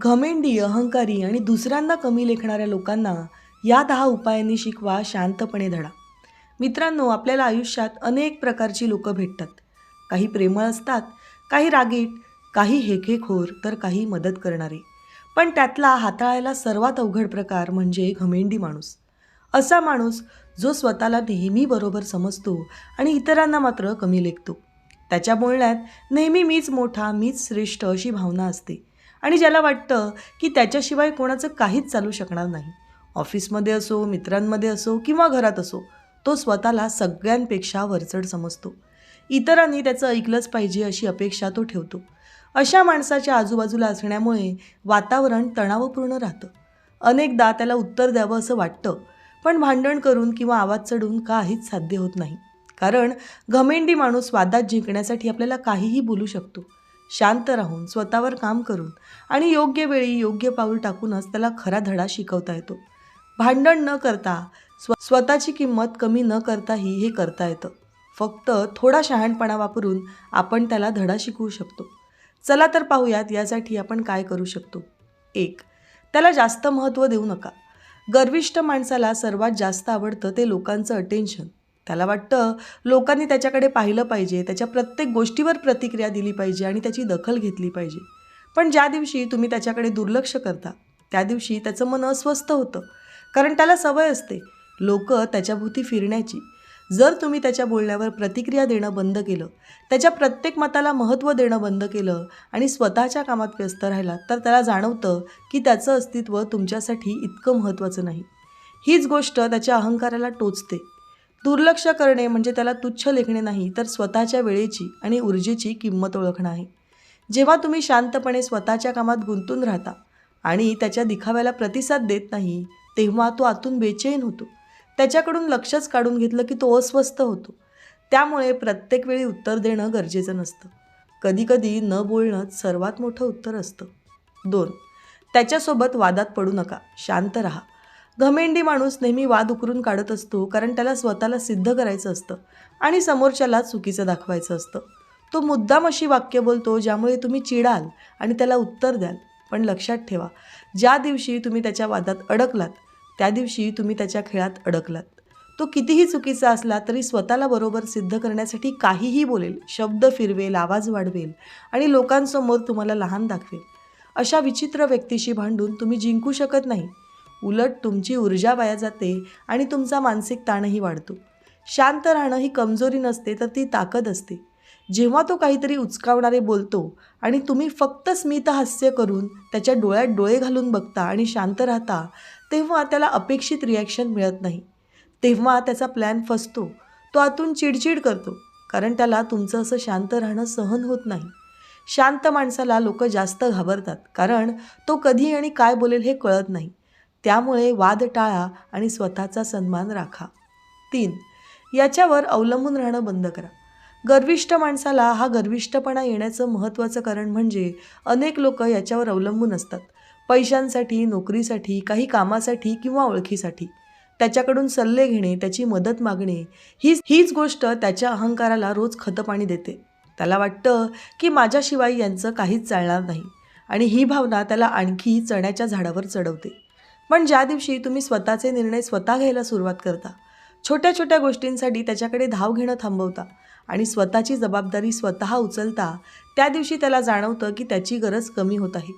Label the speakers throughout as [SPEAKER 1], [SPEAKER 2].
[SPEAKER 1] घमेंडी, अहंकारी आणि दुसऱ्यांना कमी लेखणाऱ्या लोकांना या 10 उपायांनी शिकवा शांतपणे धडा. मित्रांनो, आपल्याला आयुष्यात अनेक प्रकारची लोकं भेटतात. काही प्रेमळ असतात, काही रागीट, काही हेकेखोर, तर काही मदत करणारे. पण त्यातला हाताळायला सर्वात अवघड प्रकार म्हणजे घमेंडी माणूस. असा माणूस जो स्वतःला नेहमी बरोबर समजतो आणि इतरांना मात्र कमी लेखतो. त्याच्या बोलण्यात नेहमी मीच मोठा, मीच श्रेष्ठ अशी भावना असते आणि ज्याला वाटतं की त्याच्याशिवाय कोणाचं काहीच चालू शकणार नाही. ऑफिसमध्ये असो, मित्रांमध्ये असो किंवा घरात असो, तो स्वतःला सगळ्यांपेक्षा वरचढ समजतो. इतरांनी त्याचं ऐकलंच पाहिजे अशी अपेक्षा तो ठेवतो. अशा माणसाच्या आजूबाजूला असण्यामुळे वातावरण तणावपूर्ण राहतं. अनेकदा त्याला उत्तर द्यावं असं वाटतं, पण भांडण करून किंवा आवाज चढून काहीच साध्य होत नाही. कारण घमेंडी माणूस वादात जिंकण्यासाठी आपल्याला काहीही बोलू शकतो. शांत राहून, स्वतःवर काम करून आणि योग्य वेळी योग्य पाऊल टाकूनच त्याला खरा धडा शिकवता येतो. भांडण न करता, स्वतःची किंमत कमी न करताही हे करता येतं. फक्त थोडा शहाणपणा वापरून आपण त्याला धडा शिकवू शकतो. चला तर पाहूयात यासाठी आपण काय करू शकतो. 1. त्याला जास्त महत्त्व देऊ नका. गर्विष्ठ माणसाला सर्वात जास्त आवडतं ते लोकांचं अटेन्शन. त्याला वाटतं लोकांनी त्याच्याकडे पाहिलं पाहिजे, त्याच्या प्रत्येक गोष्टीवर प्रतिक्रिया दिली पाहिजे आणि त्याची दखल घेतली पाहिजे. पण ज्या दिवशी तुम्ही त्याच्याकडे दुर्लक्ष करता, त्या दिवशी त्याचं मन अस्वस्थ होतं. कारण त्याला सवय असते लोकं त्याच्याभोवती फिरण्याची. जर तुम्ही त्याच्या बोलण्यावर प्रतिक्रिया देणं बंद केलं, त्याच्या प्रत्येक मताला महत्त्व देणं बंद केलं आणि स्वतःच्या कामात व्यस्त राहिलात, तर त्याला जाणवतं की त्याचं अस्तित्व तुमच्यासाठी इतकं महत्त्वाचं नाही. हीच गोष्ट त्याच्या अहंकाराला टोचते. दुर्लक्ष करणे म्हणजे त्याला तुच्छ लेखणे नाही, तर स्वतःच्या वेळेची आणि ऊर्जेची किंमत ओळखणं आहे. जेव्हा तुम्ही शांतपणे स्वतःच्या कामात गुंतून राहता आणि त्याच्या दिखाव्याला प्रतिसाद देत नाही, तेव्हा तो आतून बेचैन होतो. त्याच्याकडून लक्षच काढून घेतलं की तो अस्वस्थ होतो. त्यामुळे प्रत्येक वेळी उत्तर देणं गरजेचं नसतं. कधीकधी न बोलणंच सर्वात मोठं उत्तर असतं. 2. त्याच्यासोबत वादात पडू नका. शांत राहा. घमेंडी माणूस नेहमी वाद उकरून काढत असतो, कारण त्याला स्वतःला सिद्ध करायचं असतं आणि समोरच्याला चुकीचं दाखवायचं असतं. तो मुद्दाम अशी वाक्य बोलतो ज्यामुळे तुम्ही चिडाल आणि त्याला उत्तर द्याल. पण लक्षात ठेवा, ज्या दिवशी तुम्ही त्याच्या वादात अडकलात, त्या दिवशी तुम्ही त्याच्या खेळात अडकलात. तो कितीही चुकीचा असला तरी स्वतःला बरोबर सिद्ध करण्यासाठी काहीही बोलेल, शब्द फिरवेल, आवाज वाढवेल आणि लोकांसमोर तुम्हाला लहान दाखवेल. अशा विचित्र व्यक्तीशी भांडून तुम्ही जिंकू शकत नाही. उलट तुमची ऊर्जा वाया जाते आणि तुमचा मानसिक ताणही वाढतो. शांत राहणं ही कमजोरी नसते, तर ती ताकद असते. जेव्हा तो काहीतरी उचकावणारे बोलतो आणि तुम्ही फक्त स्मितहास्य करून त्याच्या डोळ्यात डोळे घालून बघता आणि शांत राहता, तेव्हा त्याला अपेक्षित रिॲक्शन मिळत नाही. तेव्हा त्याचा प्लॅन फसतो. तो आतून चिडचिड करतो, कारण त्याला तुमचं असं शांत राहणं सहन होत नाही. शांत माणसाला लोक जास्त घाबरतात, कारण तो कधी आणि काय बोलेल हे कळत नाही. त्यामुळे वाद टाळा आणि स्वतःचा सन्मान राखा. 3. याच्यावर अवलंबून राहणं बंद करा. गर्विष्ठ माणसाला हा गर्विष्ठपणा येण्याचं महत्त्वाचं कारण म्हणजे अनेक लोक याच्यावर अवलंबून असतात. पैशांसाठी, नोकरीसाठी, काही कामासाठी किंवा ओळखीसाठी. त्याच्याकडून सल्ले घेणे, त्याची मदत मागणे, हीच गोष्ट त्याच्या अहंकाराला रोज खतपाणी देते. त्याला वाटतं की माझ्याशिवाय यांचं काहीच चालणार नाही आणि ही भावना त्याला आणखी चण्याच्या झाडावर चढवते. पण ज्या दिवशी तुम्ही स्वतःचे निर्णय स्वतः घ्यायला सुरुवात करता, छोट्या छोट्या गोष्टींसाठी त्याच्याकडे धाव घेणं थांबवता आणि स्वतःची जबाबदारी स्वतः उचलता, त्या दिवशी त्याला जाणवतं की त्याची गरज कमी होत आहे.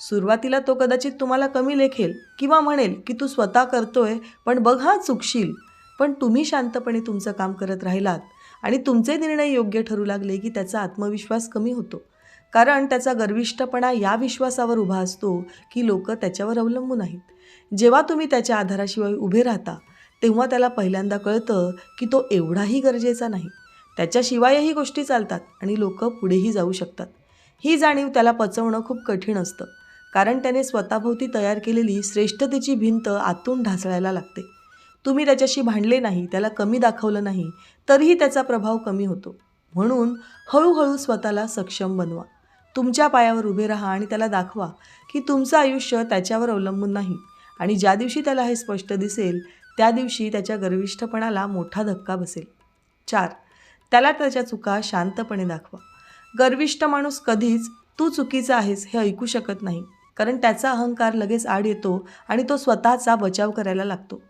[SPEAKER 1] सुरुवातीला तो कदाचित तुम्हाला कमी लेखेल किंवा म्हणेल की तू स्वतः करतोय, पण बघ हा चुकशील. पण तुम्ही शांतपणे तुमचं काम करत राहिलात आणि तुमचे निर्णय योग्य ठरू लागले की त्याचा आत्मविश्वास कमी होतो. कारण त्याचा गर्विष्ठपणा या विश्वासावर उभा असतो की लोक त्याच्यावर अवलंबून आहेत. जेव्हा तुम्ही त्याच्या आधाराशिवाय उभे राहता, तेव्हा त्याला पहिल्यांदा कळतं की तो एवढाही गरजेचा नाही. त्याच्याशिवायही गोष्टी चालतात आणि लोक पुढेही जाऊ शकतात. ही जाणीव त्याला पचवणं खूप कठीण असतं, कारण त्याने स्वतःभोवती तयार केलेली श्रेष्ठतेची भिंत आतून ढासळायला लागते. तुम्ही त्याच्याशी भांडले नाही, त्याला कमी दाखवलं नाही, तरीही त्याचा प्रभाव कमी होतो. म्हणून हळूहळू स्वतःला सक्षम बनवा. तुमच्या पायावर उभे राहा आणि त्याला दाखवा की तुमचं आयुष्य त्याच्यावर अवलंबून नाही. आणि ज्या दिवशी त्याला हे स्पष्ट दिसेल, त्या दिवशी त्याच्या गर्विष्ठपणाला मोठा धक्का बसेल. 4. त्याला त्याच्या चुका शांतपणे दाखवा. गर्विष्ठ माणूस कधीच तू चुकीचा आहेस हे ऐकू शकत नाही. कारण त्याचा अहंकार लगेच आड येतो आणि तो स्वतःचा बचाव करायला लागतो.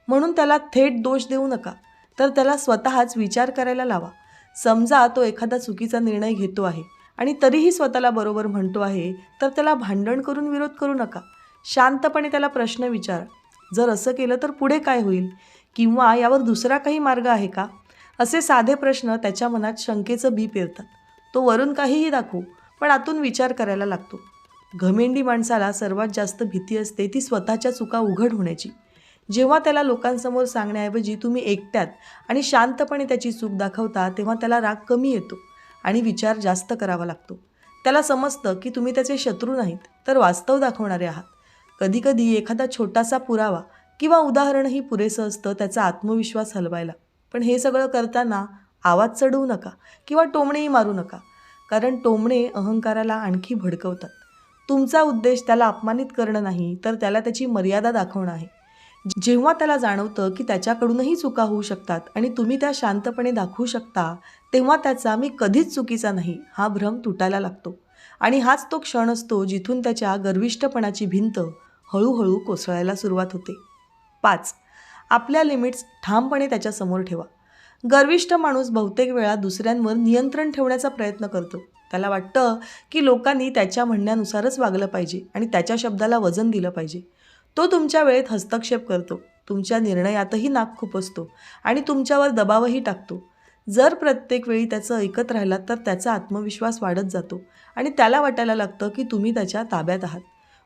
[SPEAKER 1] म्हणून त्याला थेट दोष देऊ नका, तर त्याला स्वतःच विचार करायला लावा. समजा तो एखादा चुकीचा निर्णय घेतो आहे आणि तरीही स्वतःला बरोबर म्हणतो आहे, तर त्याला भांडण करून विरोध करू नका. शांतपणे त्याला प्रश्न विचारा, जर असं केलं तर पुढे काय होईल, किंवा यावर दुसरा काही मार्ग आहे का? असे साधे प्रश्न त्याच्या मनात शंकेचं बी पेरतात. तो वरून काहीही दाखवू, पण आतून विचार करायला लागतो. घमेंडी माणसाला सर्वात जास्त भीती असते ती स्वतःच्या चुका उघड होण्याची. जेव्हा त्याला लोकांसमोर सांगण्याऐवजी तुम्ही एकट्यात आणि शांतपणे त्याची चूक दाखवता, तेव्हा त्याला राग कमी येतो आणि विचार जास्त करावा लागतो. त्याला समजतं की तुम्ही त्याचे शत्रू नाहीत, तर वास्तव दाखवणारे आहात. कधीकधी एखादा छोटासा पुरावा किंवा उदाहरणही पुरेसं असतं त्याचा आत्मविश्वास हलवायला. पण हे सगळं करताना आवाज चढवू नका किंवा टोमणेही मारू नका, कारण टोमणे अहंकाराला आणखी भडकवतात. तुमचा उद्देश त्याला अपमानित करणं नाही, तर त्याला त्याची मर्यादा दाखवणं आहे. जेव्हा त्याला जाणवतं की त्याच्याकडूनही चुका होऊ शकतात आणि तुम्ही त्या शांतपणे दाखवू शकता, तेव्हा त्याचा मी कधीच चुकीचा नाही हा भ्रम तुटायला लागतो. आणि हाच तो क्षण असतो जिथून त्याच्या गर्विष्ठपणाची भिंत हळूहळू कोसळायला सुरुवात होते. 5. आपल्या लिमिट्स ठामपणे त्याच्यासमोर ठेवा. गर्विष्ठ माणूस बहुतेक वेळा दुसऱ्यांवर नियंत्रण ठेवण्याचा प्रयत्न करतो. त्याला वाटतं की लोकांनी त्याच्या म्हणण्यानुसारच वागलं पाहिजे आणि त्याच्या शब्दाला वजन दिलं पाहिजे. तो तुमच्या वेळेत हस्तक्षेप करतो, तुमच्या निर्णयातही नाक खुपसतो आणि तुमच्यावर दबावही टाकतो. जर प्रत्येक वेळी त्याचं ऐकत राहिलात तर त्याचा आत्मविश्वास वाढत जातो आणि त्याला वाटायला लागतं की तुम्ही त्याच्या ताब्यात आहात.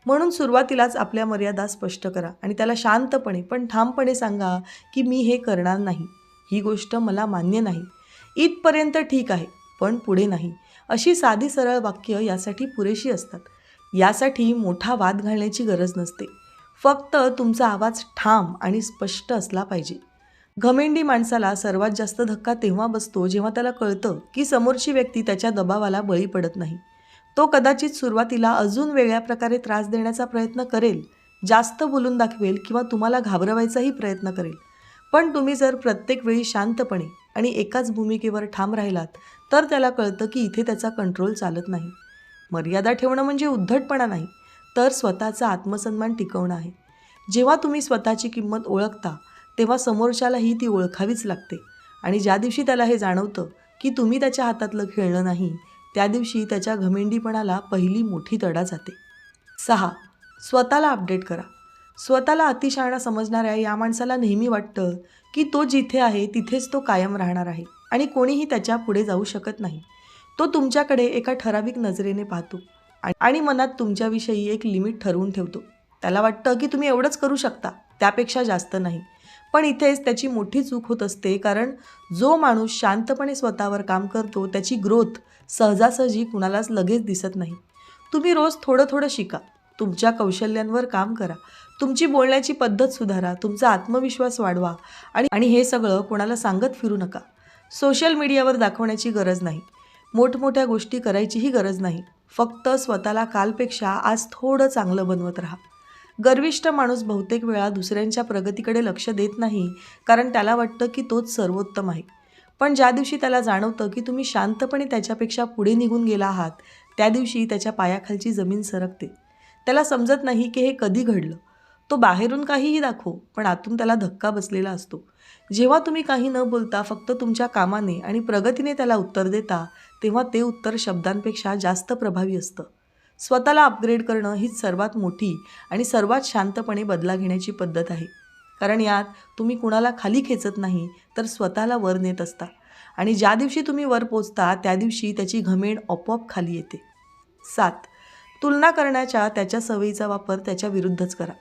[SPEAKER 1] म्हणून सुरुवातीलाच आपल्या मर्यादा स्पष्ट करा आणि त्याला शांतपणे पण ठामपणे सांगा की मी हे करणार नाही, ही गोष्ट मला मान्य नाही, इथपर्यंत ठीक आहे पण पुढे नाही. अशी साधी सरळ वाक्य यासाठी पुरेशी असतात. यासाठी मोठा वाद घालण्याची गरज नसते. फक्त तुमचा आवाज ठाम आणि स्पष्ट असला पाहिजे. घमेंडी माणसाला सर्वात जास्त धक्का तेव्हा बसतो जेव्हा त्याला कळतं की समोरची व्यक्ती त्याच्या दबावाला बळी पडत नाही. तो कदाचित सुरुवातीला अजून वेगळ्या प्रकारे त्रास देण्याचा प्रयत्न करेल, जास्त बोलून दाखवेल किंवा तुम्हाला घाबरवायचाही प्रयत्न करेल. पण तुम्ही जर प्रत्येक वेळी शांतपणे आणि एकाच भूमिकेवर ठाम राहिलात, तर त्याला कळतं की इथे त्याचा कंट्रोल चालत नाही. मर्यादा ठेवणं म्हणजे उद्धटपणा नाही, तर स्वतःचा आत्मसन्मान टिकवणं आहे. जेव्हा तुम्ही स्वतःची किंमत ओळखता, तेव्हा समोरच्यालाही ती ओळखावीच लागते. आणि ज्या दिवशी त्याला हे जाणवतं की तुम्ही त्याच्या हातातलं खेळणं नाही, त्या दिवशी त्याच्या घमेंडीपणाला पहिली मोठी तडा जाते. 6. स्वतःला अपडेट करा. स्वतःला अतिशहाणा समजणाऱ्या या माणसाला नेहमी वाटतं की तो जिथे आहे तिथेच तो कायम राहणार आहे आणि कोणीही त्याच्या पुढे जाऊ शकत नाही. तो तुमच्याकडे एका ठराविक नजरेने पाहतो आणि मनात तुमच्याविषयी एक लिमिट ठरवून ठेवतो. त्याला वाटतं की तुम्ही एवढंच करू शकता, त्यापेक्षा जास्त नाही. पण इथेच त्याची मोठी चूक होत असते, कारण जो माणूस शांतपणे स्वतःवर काम करतो त्याची ग्रोथ सहजासहजी कुणालाच लगेच दिसत नाही. तुम्ही रोज थोडं थोडं शिका, तुमच्या कौशल्यांवर काम करा, तुमची बोलण्याची पद्धत सुधारा, तुमचा आत्मविश्वास वाढवा आणि हे सगळं कोणाला सांगत फिरू नका. सोशल मीडियावर दाखवण्याची गरज नाही, मोठमोठ्या गोष्टी करायचीही गरज नाही. फक्त स्वतःला कालपेक्षा आज थोडं चांगलं बनवत राहा. गर्विष्ठ माणूस बहुतेक वेळा दुसऱ्यांच्या प्रगतीकडे लक्ष देत नाही, कारण त्याला वाटतं की तोच सर्वोत्तम आहे. पण ज्या दिवशी त्याला जाणवतं की तुम्ही शांतपणे त्याच्यापेक्षा पुढे निघून गेला आहात, त्या दिवशी त्याच्या पायाखालची जमीन सरकते. त्याला समजत नाही की हे कधी घडलं. तो बाहेरून काहीही दाखवो, पण आतून त्याला धक्का बसलेला असतो. जेव्हा तुम्ही काही न बोलता फक्त तुमच्या कामाने आणि प्रगतीने त्याला उत्तर देता, तेव्हा ते उत्तर शब्दांपेक्षा जास्त प्रभावी असतं. स्वतःला अपग्रेड करणं हीच सर्वात मोठी आणि सर्वात शांतपणे बदला घेण्याची पद्धत आहे. कारण यात तुम्ही कुणाला खाली खेचत नाही, तर स्वतःला वर नेत असता. आणि ज्या दिवशी तुम्ही वर पोचता, त्या दिवशी त्याची घमेंड आपोआप खाली येते. 7. तुलना करण्याच्या त्याच्या सवयीचा वापर त्याच्या विरुद्धच करा.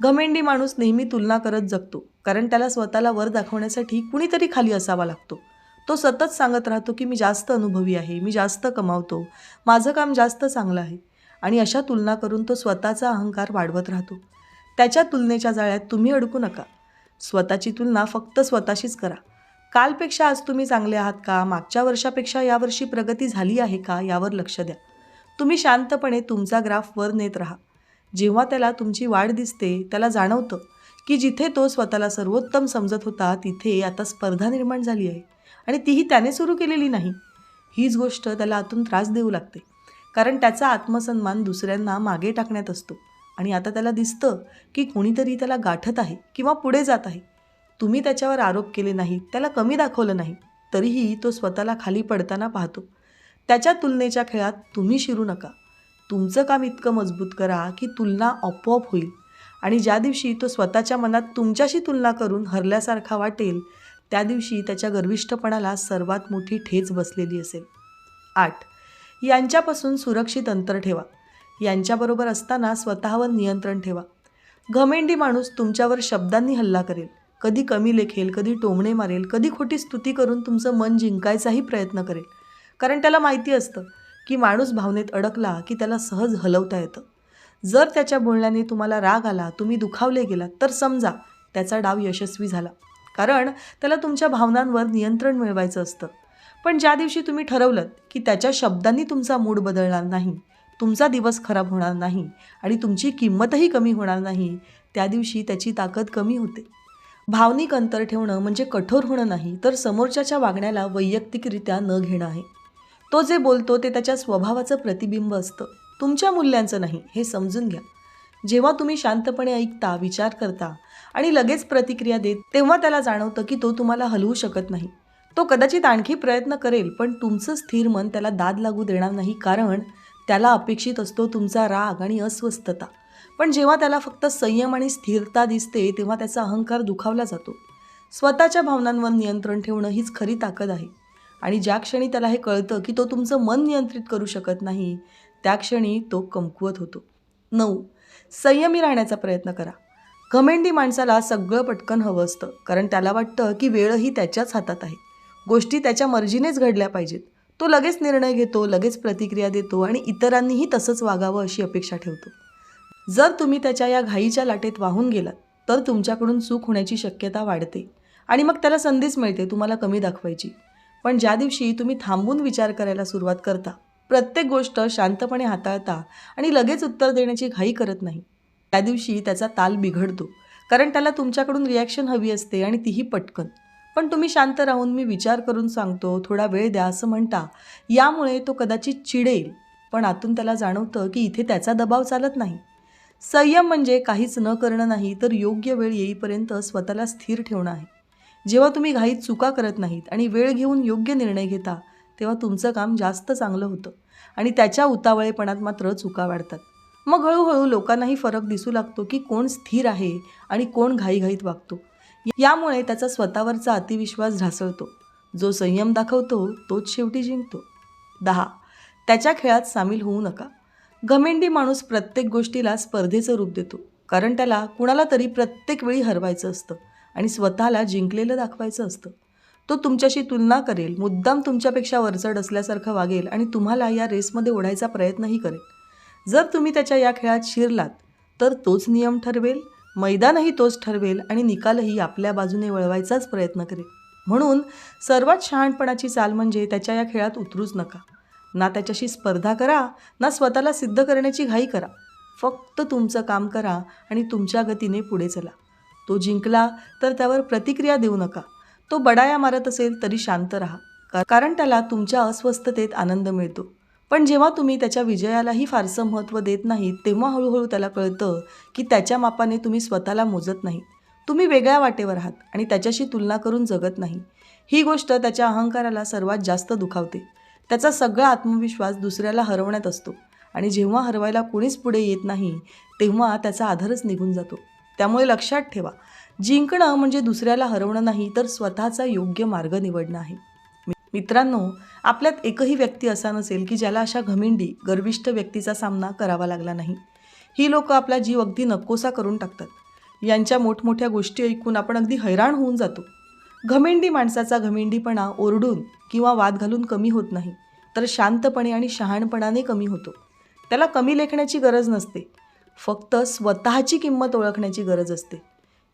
[SPEAKER 1] घमेंडी माणूस नेहमी तुलना करत जगतो, कारण त्याला स्वतःला वर दाखवण्यासाठी कुणीतरी खाली असावा लागतो. तो सतत सांगत राहतो की मी जास्त अनुभवी आहे, मी जास्त कमावतो, माझं काम जास्त चांगलं आहे. आणि अशा तुलना करून तो स्वतःचा अहंकार वाढवत राहतो. त्याच्या तुलनेच्या जाळ्यात तुम्ही अडकू नका. स्वतःची तुलना फक्त स्वतःशीच करा. कालपेक्षा आज तुम्ही चांगले आहात का, मागच्या वर्षापेक्षा यावर्षी प्रगती झाली आहे का, यावर लक्ष द्या. तुम्ही शांतपणे तुमचा ग्राफ वर नेत राहा. जेव्हा त्याला तुमची वाढ दिसते, त्याला जाणवतं की जिथे तो स्वतःला सर्वोत्तम समजत होता, तिथे आता स्पर्धा निर्माण झाली आहे आणि तीही त्याने सुरू केलेली नाही. हीच गोष्ट त्याला आतून त्रास देऊ लागते, कारण त्याचा आत्मसन्मान दुसऱ्यांना मागे टाकण्यात असतो आणि आता त्याला दिसतं की कोणीतरी त्याला गाठत आहे किंवा पुढे जात आहे. तुम्ही त्याच्यावर आरोप केले नाहीत, त्याला कमी दाखवलं नाही, तरीही तो स्वतःला खाली पडताना पाहतो. त्याच्या तुलनेच्या खेळात तुम्ही शिरू नका. तुमचं काम इतकं मजबूत करा की तुलना आपोआप होईल आणि ज्या दिवशी तो स्वतःच्या मनात तुमच्याशी तुलना करून हरल्यासारखा वाटेल, त्या दिवशी त्याच्या गर्विष्ठपणाला सर्वात मोठी ठेच बसलेली असेल. 8. यांच्यापासून सुरक्षित अंतर ठेवा. यांच्याबरोबर असताना स्वतःवर नियंत्रण ठेवा. घमेंडी माणूस तुमच्यावर शब्दांनी हल्ला करेल, कधी कमी लेखेल, कधी टोमणे मारेल, कधी खोटी स्तुती करून तुमचं मन जिंकायचाही प्रयत्न करेल. कारण त्याला माहिती असतं की माणूस भावनेत अडकला की त्याला सहज हलवता येतं. जर त्याच्या बोलण्याने तुम्हाला राग आला, तुम्ही दुखावले गेलात, तर समजा त्याचा डाव यशस्वी झाला. कारण त्याला तुमच्या भावनांवर नियंत्रण मिळवायचं असतं. पण ज्या दिवशी तुम्ही ठरवलं की त्याच्या शब्दांनी तुमचा मूड बदलणार नाही, तुमचा दिवस खराब होणार नाही आणि तुमची किंमतही कमी होणार नाही, त्या दिवशी त्याची ताकद कमी होते. भावनिक अंतर ठेवणं म्हणजे कठोर होणं नाही, तर समोरच्याच्या वागण्याला वैयक्तिकरित्या न घेणं आहे. तो जे बोलतो ते त्याच्या स्वभावाचं प्रतिबिंब असतं, तुमच्या मूल्यांचं नाही, हे समजून घ्या. जेव्हा तुम्ही शांतपणे ऐकता, विचार करता आणि लगेच प्रतिक्रिया देत, तेव्हा त्याला जाणवतं की तो तुम्हाला हलवू शकत नाही. तो कदाचित आणखी प्रयत्न करेल, पण तुमचं स्थिर मन त्याला दाद लागू देणार नाही, कारण त्याला अपेक्षित असतो तुमचा राग आणि अस्वस्थता. पण जेव्हा त्याला फक्त संयम आणि स्थिरता दिसते, तेव्हा त्याचा अहंकार दुखावला जातो. स्वतःच्या भावनांवर नियंत्रण ठेवणं हीच खरी ताकद आहे. आणि ज्या क्षणी त्याला हे कळतं की तो तुमचं मन नियंत्रित करू शकत नाही, त्या क्षणी तो कमकुवत होतो. 9. संयमी राहण्याचा प्रयत्न करा. घमेंडी माणसाला सगळं पटकन हवं असतं, कारण त्याला वाटतं की वेळही त्याच्याच हातात आहे. गोष्टी त्याच्या मर्जीनेच घडल्या पाहिजेत. तो लगेच निर्णय घेतो, लगेच प्रतिक्रिया देतो आणि इतरांनीही तसंच वागावं अशी अपेक्षा ठेवतो. जर तुम्ही त्याच्या या घाईच्या लाटेत वाहून गेलात, तर तुमच्याकडून चूक होण्याची शक्यता वाढते आणि मग त्याला संधीच मिळते तुम्हाला कमी दाखवायची. पण ज्या दिवशी तुम्ही थांबून विचार करायला सुरुवात करता, प्रत्येक गोष्ट शांतपणे हाताळता आणि लगेच उत्तर देण्याची घाई करत नाही, त्या दिवशी त्याचा ताल बिघडतो. कारण त्याला तुमच्याकडून रिॲक्शन हवी असते आणि तीही पटकन. पण तुम्ही शांत राहून मी विचार करून सांगतो, थोडा वेळ द्या असं म्हणता. यामुळे तो कदाचित चिडेल, पण आतून त्याला जाणवतं की इथे त्याचा दबाव चालत नाही. संयम म्हणजे काहीच न करणं नाही, तर योग्य वेळ येईपर्यंत स्वतःला स्थिर ठेवणं आहे. जेव्हा तुम्ही घाईत चुका करत नाहीत आणि वेळ घेऊन योग्य निर्णय घेता, तेव्हा तुमचं काम जास्त चांगलं होतं आणि त्याच्या उतावळेपणात मात्र चुका वाढतात. मग हळूहळू लोकांनाही फरक दिसू लागतो की कोण स्थिर आहे आणि कोण घाईघाईत वागतो. यामुळे त्याचा स्वतःवरचा अतिविश्वास ढासळतो. जो संयम दाखवतो तोच शेवटी जिंकतो. 10. त्याच्या खेळात सामील होऊ नका. घमेंडी माणूस प्रत्येक गोष्टीला स्पर्धेचं रूप देतो, कारण त्याला कुणाला तरी प्रत्येक वेळी हरवायचं असतं आणि स्वतःला जिंकलेलं दाखवायचं असतं. तो तुमच्याशी तुलना करेल, मुद्दाम तुमच्यापेक्षा वरचढ असल्यासारखं वागेल आणि तुम्हाला या रेसमध्ये ओढायचा प्रयत्नही करेल. जर तुम्ही त्याच्या या खेळात शिरलात, तर तोच नियम ठरवेल, मैदानही तोच ठरवेल आणि निकालही आपल्या बाजूने वळवायचाच प्रयत्न करेल. म्हणून सर्वात शहाणपणाची चाल म्हणजे त्याच्या या खेळात उतरूच नका. ना त्याच्याशी स्पर्धा करा, ना स्वतःला सिद्ध करण्याची घाई करा. फक्त तुमचं काम करा आणि तुमच्या गतीने पुढे चला. तो जिंकला तर त्यावर प्रतिक्रिया देऊ नका. तो बडाया मारत असेल तरी शांत राहा, कारण त्याला तुमच्या अस्वस्थतेत आनंद मिळतो. पण जेव्हा तुम्ही त्याच्या विजयालाही फारसं महत्त्व देत नाही, तेव्हा हळूहळू त्याला कळतं की त्याच्या मापाने तुम्ही स्वतःला मोजत नाही. तुम्ही वेगळ्या वाटेवर आहात आणि त्याच्याशी तुलना करून जगत नाही. ही गोष्ट त्याच्या अहंकाराला सर्वात जास्त दुखावते. त्याचा सगळा आत्मविश्वास दुसऱ्याला हरवण्यात असतो आणि जेव्हा हरवायला कोणीच पुढे येत नाही, तेव्हा त्याचा आधारच निघून जातो. त्यामुळे लक्षात ठेवा, जिंकणं म्हणजे दुसऱ्याला हरवणं नाही, तर स्वतःचा योग्य मार्ग निवडणं आहे. मित्रांनो, आपल्यात एकही व्यक्ती असा नसेल की ज्याला अशा घमेंडी, गर्विष्ठ व्यक्तीचा सामना करावा लागला नाही. ही लोकं आपला जीव अगदी नकोसा करून टाकतात. यांच्या मोठमोठ्या गोष्टी ऐकून आपण अगदी हैराण होऊन जातो. घमेंडी माणसाचा घमेंडीपणा ओरडून किंवा वाद घालून कमी होत नाही, तर शांतपणे आणि शहाणपणाने कमी होतो. त्याला कमी लेखण्याची गरज नसते, फक्त स्वतःची किंमत ओळखण्याची गरज असते.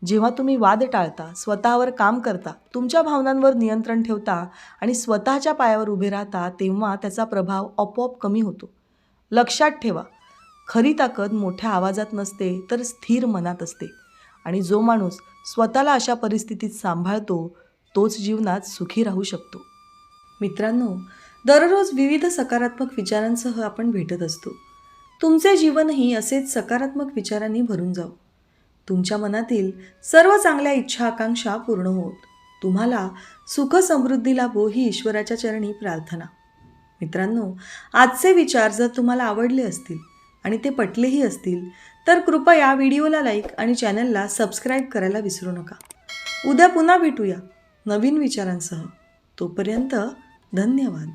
[SPEAKER 1] जेव्हा तुम्ही वाद टाळता, स्वतःवर काम करता, तुमच्या भावनांवर नियंत्रण ठेवता आणि स्वतःच्या पायावर उभे राहता, तेव्हा त्याचा प्रभाव आपोआप कमी होतो. लक्षात ठेवा, खरी ताकद मोठ्या आवाजात नसते, तर स्थिर मनात असते आणि जो माणूस स्वतःला अशा परिस्थितीत सांभाळतो, तोच जीवनात सुखी राहू शकतो. मित्रांनो, दररोज विविध सकारात्मक विचारांसह आपण भेटत असतो. तुमचे जीवनही असेच सकारात्मक विचारांनी भरून जावो. तुमच्या मनातील सर्व चांगल्या इच्छा आकांक्षा पूर्ण होत. तुम्हाला सुख समृद्धी लाभो ही ईश्वराच्या चरणी प्रार्थना. मित्रांनो, आजचे विचार जर तुम्हाला आवडले असतील आणि ते पटलेही असतील तर कृपया व्हिडिओला लाईक आणि चॅनलला सबस्क्राईब करायला विसरू नका. उद्या पुन्हा भेटूया नवीन विचारांसह. तोपर्यंत धन्यवाद.